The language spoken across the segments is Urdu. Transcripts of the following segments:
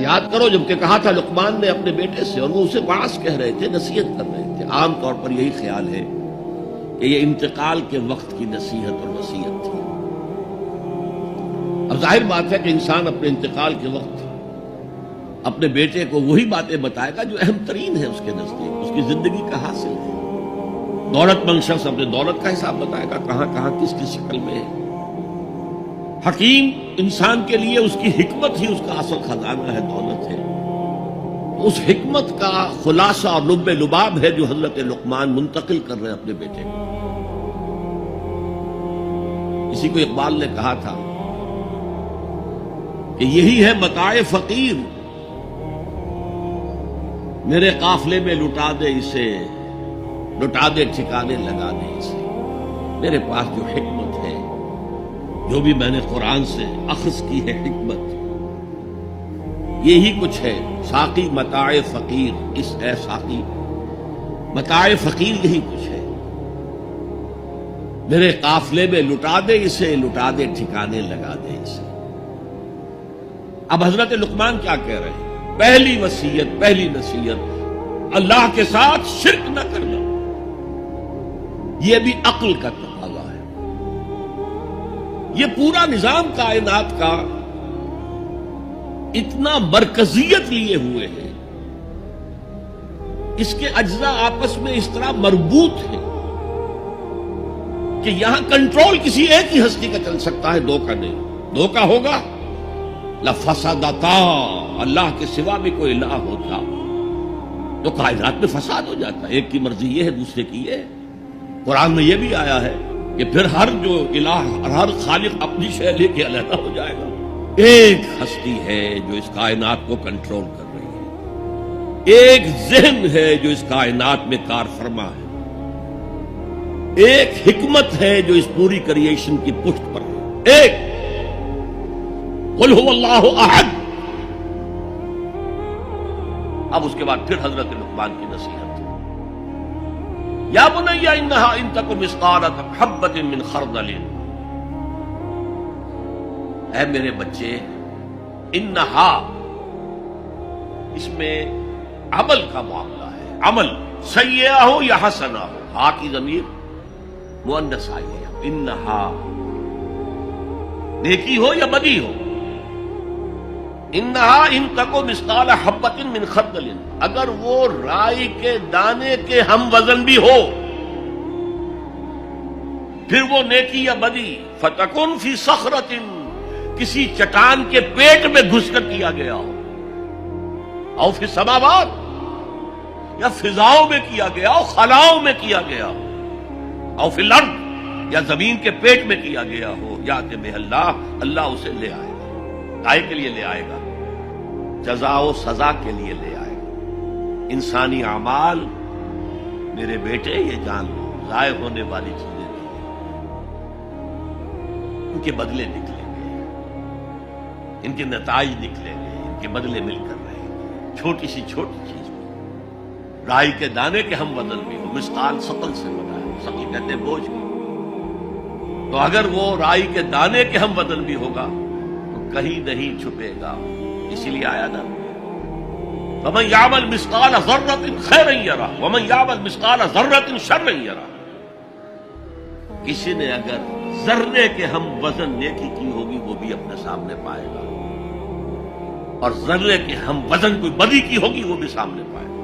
یاد کرو جب کہ کہا تھا لقمان نے اپنے بیٹے سے، اور وہ اسے واعظ کہہ رہے تھے، نصیحت کر رہے تھے. عام طور پر یہی خیال ہے کہ یہ انتقال کے وقت کی نصیحت اور وصیت تھی. اب ظاہر بات ہے کہ انسان اپنے انتقال کے وقت اپنے بیٹے کو وہی باتیں بتائے گا جو اہم ترین ہے اس کے نزدیک، اس کی زندگی کا حاصل ہے. دولت مند شخص اپنے دولت کا حساب بتائے گا، کہاں کہاں کس کس شکل میں ہے. حکیم انسان کے لیے اس کی حکمت ہی اس کا اصل خزانہ ہے، دولت ہے. اس حکمت کا خلاصہ اور لب لباب ہے جو حضرت لقمان منتقل کر رہے ہیں اپنے بیٹے کو. اسی کو اقبال نے کہا تھا کہ یہی ہے متاع فقیر، میرے قافلے میں لٹا دے اسے، لٹا دے ٹھکانے لگا دے اسے. میرے پاس جو حکمت ہے، جو بھی میں نے قرآن سے اخذ کی ہے حکمت، یہی کچھ ہے. ساقی متاع فقیر، اس اے ساقی متاع فقیر یہی کچھ ہے. میرے قافلے میں لٹا دے اسے، لٹا دے ٹھکانے لگا دے اسے. اب حضرت لقمان کیا کہہ رہے ہیں؟ پہلی وصیت، پہلی نصیحت، اللہ کے ساتھ شرک نہ کرنا. یہ بھی عقل کا تقاضا ہے. یہ پورا نظام کائنات کا اتنا مرکزیت لیے ہوئے ہے، اس کے اجزاء آپس میں اس طرح مربوط ہیں کہ یہاں کنٹرول کسی ایک ہی ہستی کا چل سکتا ہے، دو کا نہیں. دو کا ہوگا لفسدتا، اللہ کے سوا بھی کوئی الہ ہوتا تو کائنات میں فساد ہو جاتا. ایک کی مرضی یہ ہے، دوسرے کی یہ ہے. قرآن میں یہ بھی آیا ہے کہ پھر ہر جو الہ، ہر خالق اپنی شے لے کے علیحدہ ہو جائے گا. ایک ہستی ہے جو اس کائنات کو کنٹرول کر رہی ہے، ایک ذہن ہے جو اس کائنات میں کار فرما ہے، ایک حکمت ہے جو اس پوری کریشن کی پشت پر ہے. ایک قل هو اللہ احد. اب اس کے بعد پھر حضرت لقمان کی نصیحت، یا بنی انہا ان تک مثقال حبۃ من خردل. اے میرے بچے، انہا اس میں عمل کا معاملہ ہے. عمل سیئہ ہو یا حسنہ ہو، ہا کی ضمیر مؤنث آئی ہے. انہا نیکی ہو یا بدی ہو، انہا ان تکو مثقال حبۃ من خردل، اگر وہ رائی کے دانے کے ہم وزن بھی ہو، پھر وہ نیکی یا بدی، فتکن فی صخرۃ، کسی چٹان کے پیٹ میں گھس کر کیا گیا ہو، او فی السماوات، یا فضاؤں میں کیا گیا ہو، خلاؤں میں کیا گیا ہو، او فی الارض، یا زمین کے پیٹ میں کیا گیا ہو، یات بہ اللہ، اللہ اسے لے آئے گا. کائے کے لیے لے آئے گا؟ جزا و سزا کے لیے لے آئے گا. انسانی اعمال میرے بیٹے یہ جان لو ضائع ہونے والی چیزیں نہیں ہیں. ان کے بدلے نکلیں گے، ان کے نتائج نکلیں گے، ان کے بدلے مل کر رہیں گے. چھوٹی سی چھوٹی چیز بھی، رائی کے دانے کے ہم وزن بھی ہو. مثقال ثقل سے بنا ہے، ثقل کہتے ہیں بوجھ بھی. تو اگر وہ رائی کے دانے کے ہم وزن بھی ہوگا تو کہیں نہیں چھپے گا. اسی لیے آیا نا، وَمَنْ يَعْمَلْ مِثْقَالَ ذَرَّةٍ خَيْرًا يَرَهُ وَمَنْ يَعْمَلْ مِثْقَالَ ذَرَّةٍ شَرًّا يَرَهُ. کسی نے اگر ذرے کے ہم وزن نیکی کی ہوگی وہ بھی اپنے سامنے پائے گا، اور ذرے کے ہم وزن کوئی بدی کی ہوگی وہ بھی سامنے پائے گا.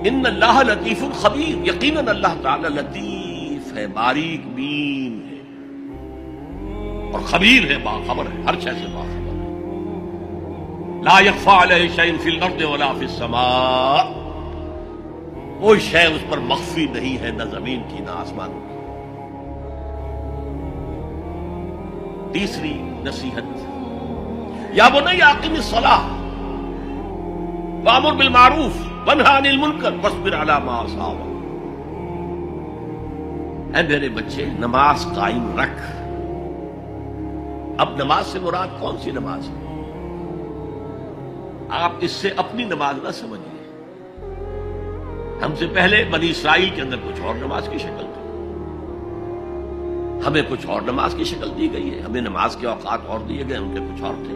ان اللہ لطیف خبیر، یقیناً اللہ تعالی لطیف ہے، باریک بین ہے، اور خبیر ہے، باخبر ہے، ہر شے سے باخبر ہے. لا یخفی علیہ شیء فی الارض ولا فی السماء، کوئی شے اس پر مخفی نہیں ہے، نہ زمین کی نہ آسمان کی. تیسری نصیحت، یا بنی اقم الصلاۃ وامر بالمعروف وانہی عن المنکر واصبر علی ما اصابک. اے میرے بچے، نماز قائم رکھ. اب نماز سے مراد کون سی نماز ہے؟ آپ اس سے اپنی نماز نہ سمجھیے. ہم سے پہلے بنی اسرائیل کے اندر کچھ اور نماز کی شکل تھی، ہمیں کچھ اور نماز کی شکل دی گئی ہے. ہمیں نماز کے اوقات اور دیے گئے، ان کے کچھ اور تھے.